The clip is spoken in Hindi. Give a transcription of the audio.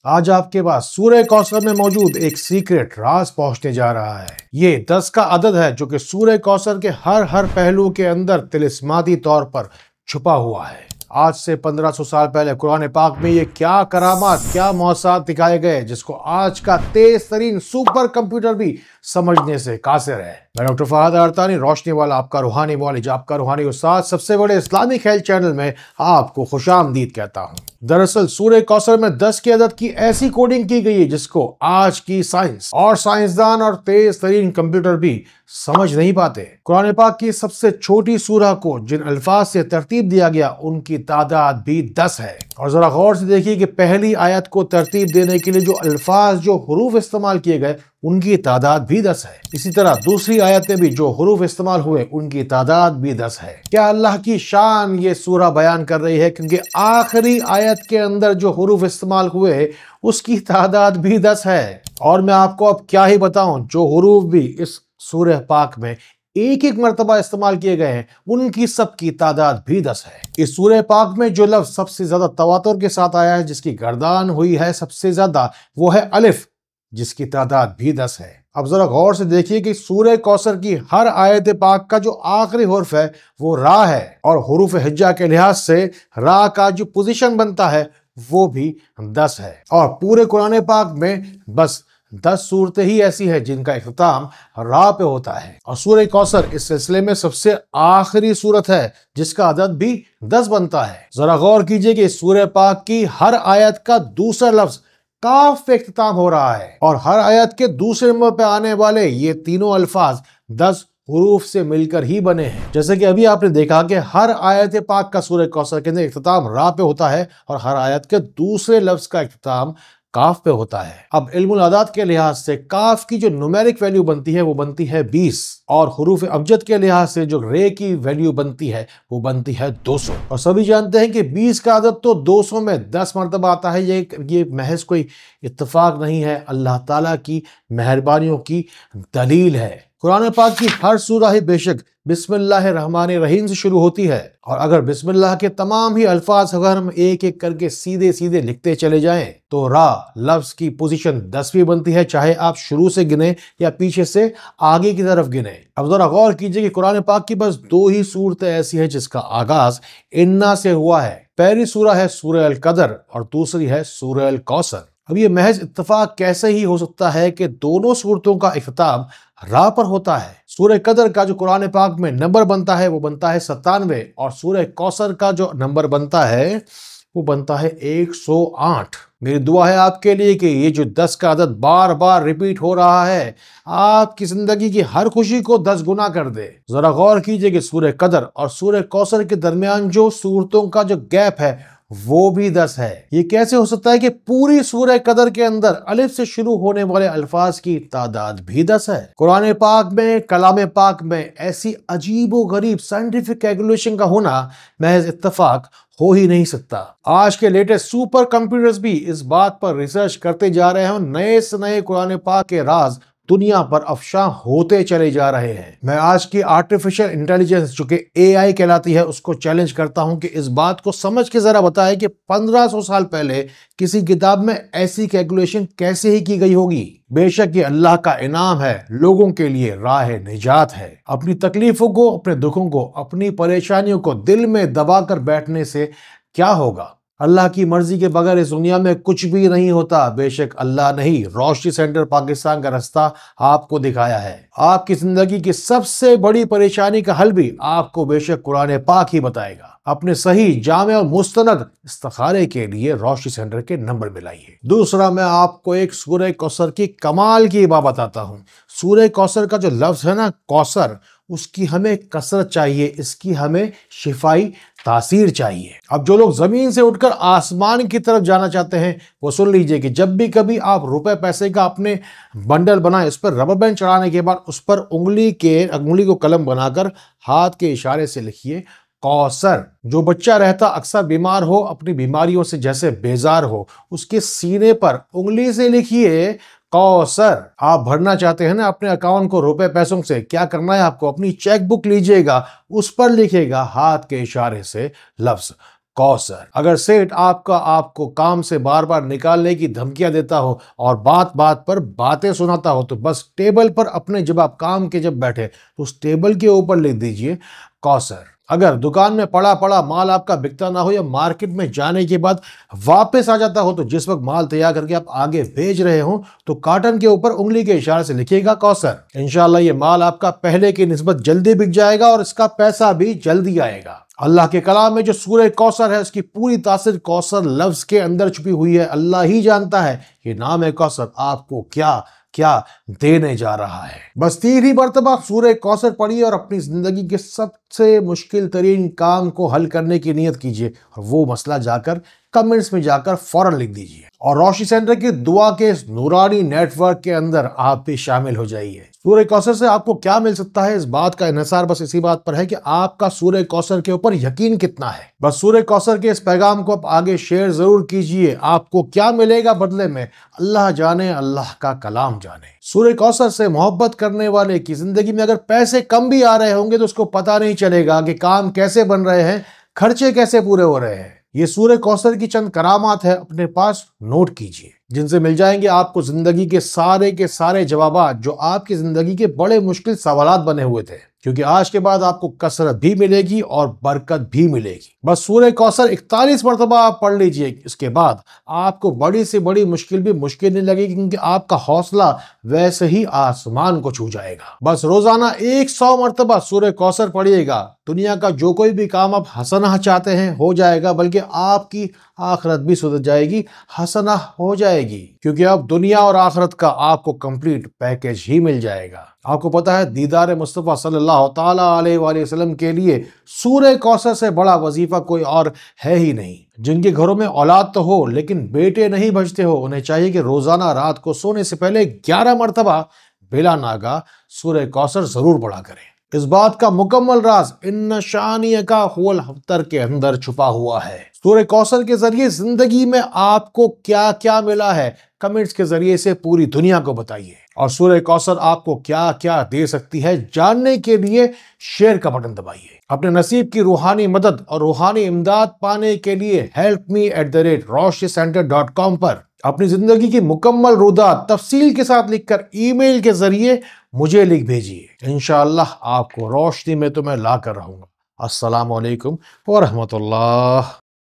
आज आपके पास सूरह कौसर में मौजूद एक सीक्रेट राज पहुंचने जा रहा है। ये 10 का अदद है जो कि सूरह कौसर के हर पहलू के अंदर तिलिस्माती तौर पर छुपा हुआ है। आज से 1500 साल पहले कुरान पाक में ये क्या करामात, क्या मौसात दिखाए गए जिसको आज का तेज तरीन सुपर कंप्यूटर भी समझने से कासिर है। मैं डॉक्टर फहद अरतानी, रोशनी वाला आपका रूहानी मौलिज, आपका रूहानी उस्ताद, सबसे बड़े इस्लामिक हेल्थ चैनल में आपको खुशामदीद कहता हूँ। दरअसल सूरह कौसर में 10 की अदद की ऐसी कोडिंग की गई है जिसको आज की साइंस और साइंसदान और तेज तरीन कंप्यूटर भी समझ नहीं पाते। कुरान पाक की सबसे छोटी सूरह को जिन अल्फाज से तरतीब दिया गया उनकी तादाद भी 10 है। और जरा गौर से देखिए कि पहली आयत को तरतीब देने के लिए जो अल्फाज, जो हुरूफ इस्तेमाल किए गए उनकी तादाद भी 10 है। इसी तरह दूसरी आयत में भी जो हुरूफ इस्तेमाल हुए उनकी तादाद भी 10 है। क्या अल्लाह की शान ये सूरह बयान कर रही है, क्योंकि आखिरी आयत के अंदर जो हुरूफ इस्तेमाल हुए उसकी तादाद भी 10 है। और मैं आपको अब क्या ही बताऊं, जो हुरूफ भी इस सूरह पाक में एक एक मर्तबा इस्तेमाल किए गए हैं उनकी सबकी तादाद भी 10 है। इस सूरह पाक में जो लफ्ज सबसे ज्यादा तवातुर के साथ आया है, जिसकी गर्दान हुई है सबसे ज्यादा, वो है अलिफ, जिसकी तादाद भी 10 है। अब जरा गौर से देखिए कि सूरह कौसर की हर आयत पाक का जो आखिरी हुर्फ है वो रा है, और हुरूफ हिज्जा के लिहाज से रा का जो पोजीशन बनता है वो भी 10 है। और पूरे कुरान पाक में बस 10 सूरतें ही ऐसी है जिनका इख्तिताम रा पे होता है, और सूरह कौसर इस सिलसिले में सबसे आखिरी सूरत है जिसका अदद भी 10 बनता है। जरा गौर कीजिए कि सूरह पाक की हर आयत का दूसरा लफ्ज काफ पे इख्तिताम हो रहा है, और हर आयत के दूसरे नंबर पे आने वाले ये तीनों अल्फाज 10 हुरूफ से मिलकर ही बने हैं। जैसे कि अभी आपने देखा कि हर आयत पाक का सूरह कौसर के अंदर इख्तिताम रा पे होता है और हर आयत के दूसरे लफ्ज का इख्तिताम काफ पे होता है। अब इल्मुल अदाद के लिहाज से काफ की जो न्यूमेरिक वैल्यू बनती है वो बनती है 20, और हुरूफ अबजद के लिहाज से जो रे की वैल्यू बनती है वो बनती है 200। और सभी जानते हैं कि 20 का अदद तो 200 में 10 मरतबा आता है। ये महज कोई इत्तेफाक नहीं है, अल्लाह ताला की मेहरबानियों की दलील है। कुरान पाक की हर सूरह ही बेशक बिस्मिल्लाहिर्रहमानिर्रहीम से शुरू होती है, और अगर बिस्मिल्लाह के तमाम ही अल्फाज अगर हम एक एक करके सीधे सीधे लिखते चले जाएं तो रा लफ्ज की पोजीशन 10वीं बनती है, चाहे आप शुरू से गिने या पीछे से आगे की तरफ गिने। अब जरा गौर कीजिए कि कुरान पाक की बस 2 ही सूरतें ऐसी हैं जिसका आगाज इन्ना से हुआ है। पहली सूरह है सूरह अल कदर और दूसरी है सूरह अल कौसर। अब ये महज इत्तेफाक कैसे ही हो सकता है कि दोनों सूरतों का इख्तिताम रा पर होता है। सूरह कदर का जो कुरान पाक में नंबर बनता है वो बनता है 97, और सूरह कौसर का जो नंबर बनता है वो बनता है 108। मेरी दुआ है आपके लिए कि ये जो 10 का अदद बार बार रिपीट हो रहा है आपकी जिंदगी की हर खुशी को 10 गुना कर दे। जरा गौर कीजिए कि सूरह कदर और सूरह कौसर के दरमियान जो सूरतों का जो गैप है वो भी 10 है। ये कैसे हो सकता है कि पूरी सूरह कदर के अंदर अलिफ से शुरू होने वाले अल्फाज की तादाद भी 10 है। कुरान पाक में, कलाम पाक में ऐसी अजीबो गरीब साइंटिफिक कैलकुलेशन का होना महज इत्तेफाक हो ही नहीं सकता। आज के लेटेस्ट सुपर कंप्यूटर्स भी इस बात पर रिसर्च करते जा रहे हैं, नए से नए कुरान पाक के राज दुनिया पर अफशां होते चले जा रहे हैं। मैं आज की आर्टिफिशियल इंटेलिजेंस जो कि AI कहलाती है उसको चैलेंज करता हूं कि इस बात को समझ के जरा बताए कि 1500 साल पहले किसी किताब में ऐसी कैलकुलेशन कैसे ही की गई होगी। बेशक ये अल्लाह का इनाम है, लोगों के लिए राह निजात है। अपनी तकलीफों को, अपने दुखों को, अपनी परेशानियों को दिल में दबा कर बैठने से क्या होगा। अल्लाह की मर्जी के बगैर इस दुनिया में कुछ भी नहीं होता। बेशक अल्लाह ने ही रोशनी सेंटर पाकिस्तान का रास्ता आपको दिखाया है। आपकी जिंदगी की सबसे बड़ी परेशानी का हल भी आपको बेशक कुरान पाक ही बताएगा। अपने सही, जामे और मुस्तनद इस्तिखारे के लिए रोशनी सेंटर के नंबर मिलाइए। दूसरा, मैं आपको एक सूरह कौसर की कमाल की बात बताता हूँ। सूरह कौसर का जो लफ्ज है ना, कौसर, उसकी हमें कसरत चाहिए, इसकी हमें शिफाई तासीर चाहिए। अब जो लोग जमीन से उठकर आसमान की तरफ जाना चाहते हैं वो सुन लीजिए कि जब भी कभी आप रुपए पैसे का अपने बंडल बनाएं, उस पर रबर बैंड चढ़ाने के बाद उस पर उंगली को कलम बनाकर हाथ के इशारे से लिखिए कौसर। जो बच्चा रहता अक्सर बीमार हो, अपनी बीमारियों से जैसे बेजार हो, उसके सीने पर उंगली से लिखिए कौसर। आप भरना चाहते हैं ना अपने अकाउंट को रुपए पैसों से, क्या करना है आपको, अपनी चेक बुक लीजिएगा, उस पर लिखेगा हाथ के इशारे से लफ्ज कौसर। अगर सेठ आपको काम से बार बार निकालने की धमकियां देता हो और बात बात पर बातें सुनाता हो तो बस टेबल पर अपने जब आप काम के जब बैठे तो उस टेबल के ऊपर लिख दीजिए कौसर। अगर दुकान में पड़ा पड़ा माल आपका बिकता ना हो या मार्केट में जाने के बाद वापस आ जाता हो तो जिस वक्त माल तैयार करके आप आगे भेज रहे हो तो कार्टन के ऊपर उंगली के इशारे से लिखिएगा कौसर। इंशाल्लाह ये माल आपका पहले की निस्बत जल्दी बिक जाएगा और इसका पैसा भी जल्दी आएगा। अल्लाह के कलाम में जो सूरह कौसर है उसकी पूरी तासीर कौसर लफ्ज के अंदर छुपी हुई है। अल्लाह ही जानता है ये नाम है कौसर आपको क्या क्या देने जा रहा है। बस 3 ही मरतबा सूरह कौसर पढ़िए और अपनी जिंदगी के सबसे मुश्किल तरीन काम को हल करने की नियत कीजिए और वो मसला जाकर कमेंट्स में जाकर फौरन लिख दीजिए और रोशनी सेंटर की दुआ के इस नूरानी नेटवर्क के अंदर आप भी शामिल हो जाइए। सूरह कौसर से आपको क्या मिल सकता है इस बात का इन्हिसार बस इसी बात पर है कि आपका सूरह कौसर के ऊपर यकीन कितना है। बस सूरह कौसर के इस पैगाम को आप आगे शेयर जरूर कीजिए। आपको क्या मिलेगा बदले में अल्लाह जाने, अल्लाह का कलाम जाने। सूरह कौसर से मोहब्बत करने वाले की जिंदगी में अगर पैसे कम भी आ रहे होंगे तो उसको पता नहीं चलेगा कि काम कैसे बन रहे हैं, खर्चे कैसे पूरे हो रहे हैं। ये सूरह कौसर की चंद करामात है, अपने पास नोट कीजिए जिनसे मिल जाएंगे आपको जिंदगी के सारे जवाबात जो आपकी जिंदगी के बड़े मुश्किल सवालात बने हुए थे, क्योंकि आज के बाद आपको कसरत भी मिलेगी और बरकत भी मिलेगी। बस सूरह कौसर 41 मरतबा आप पढ़ लीजिए, इसके बाद आपको बड़ी से बड़ी मुश्किल भी मुश्किल नहीं लगेगी क्योंकि आपका हौसला वैसे ही आसमान को छू जाएगा। बस रोजाना 100 मरतबा सूरह कौसर पढ़िएगा। दुनिया का जो कोई भी काम आप हसना चाहते हैं हो जाएगा, बल्कि आपकी आखिरत भी सुधर जाएगी, हसना हो जाएगी, क्योंकि अब दुनिया और आखिरत का आपको कंप्लीट पैकेज ही मिल जाएगा। आपको पता है दीदार मुस्तफ़ा सल्लल्लाहु ताला अलैहि वसल्लम के लिए सूरह कौसर से बड़ा वजीफा कोई और है ही नहीं। जिनके घरों में औलाद तो हो लेकिन बेटे नहीं बचते हो, उन्हें चाहिए कि रोजाना रात को सोने से पहले 11 मरतबा बिला नागा सूरह कौसर जरूर पढ़ा करें। इस बात का मुकम्मल राज इन्ना शानिय का हुवल अब्तर के अंदर छुपा हुआ है। सूरह कौसर के जरिए जिंदगी में आपको क्या क्या मिला है कमेंट्स के जरिए से पूरी दुनिया को बताइए और सूरह कौसर आपको क्या क्या दे सकती है जानने के लिए शेयर का बटन दबाइए। अपने नसीब की रूहानी मदद और रूहानी इमदाद पाने के लिए helpme@roshnicenter.com पर अपनी जिंदगी की मुकम्मल रुदा तफसील के साथ लिखकर ईमेल के जरिए मुझे लिख भेजिए। इंशाअल्लाह आपको रोशनी में तो मैं ला कर रहूंगा। अस्सलाम वालेकुम व रहमतुल्लाह।